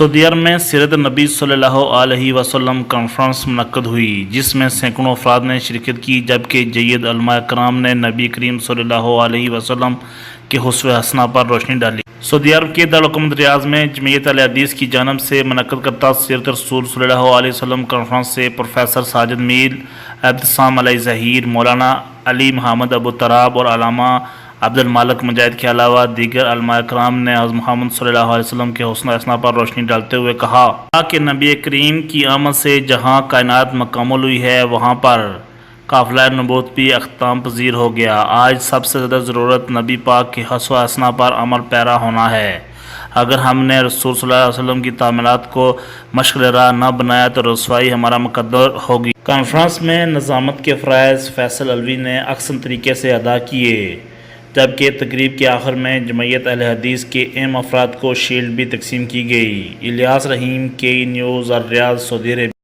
سعودی عرب میں سیرت نبی صلی اللہ علیہ وسلم کانفرنس منعقد ہوئی، جس میں سینکڑوں افراد نے شرکت کی، جبکہ جید علماء کرام نے نبی کریم صلی اللہ علیہ وسلم کے اسوہ حسنہ پر روشنی ڈالی۔ سعودی عرب کے دارالحکومت ریاض میں جمعیت اہل حدیث کی جانب سے منعقد کردہ سیرت رسول صلی اللہ علیہ وسلم کانفرنس سے پروفیسر ساجد میل، ابتسام علی ظہیر، مولانا علی محمد ابو تراب اور علامہ عبد المالک مجاہد کے علاوہ دیگر علماء کرام نے حضرت محمد صلی اللہ علیہ وسلم کے حسن حسنہ پر روشنی ڈالتے ہوئے کہا کہ نبی کریم کی آمد سے جہاں کائنات مکمل ہوئی ہے، وہاں پر قافلہ نبوت بھی اختتام پذیر ہو گیا۔ آج سب سے زیادہ ضرورت نبی پاک کے حسن حسنہ پر عمل پیرا ہونا ہے۔ اگر ہم نے رسول صلی اللہ علیہ وسلم کی تعمیرات کو مشغل راہ نہ بنایا تو رسوائی ہمارا مقدر ہوگی۔ کانفرنس میں نظامت کے فرائض فیصل علوی نے احسن طریقے سے ادا کیے، جبکہ تقریب کے آخر میں جمعیت اہل حدیث کے اہم افراد کو شیلڈ بھی تقسیم کی گئی۔ الیاس رحیم، کے نیوز، الریاض، سعودی عربیہ۔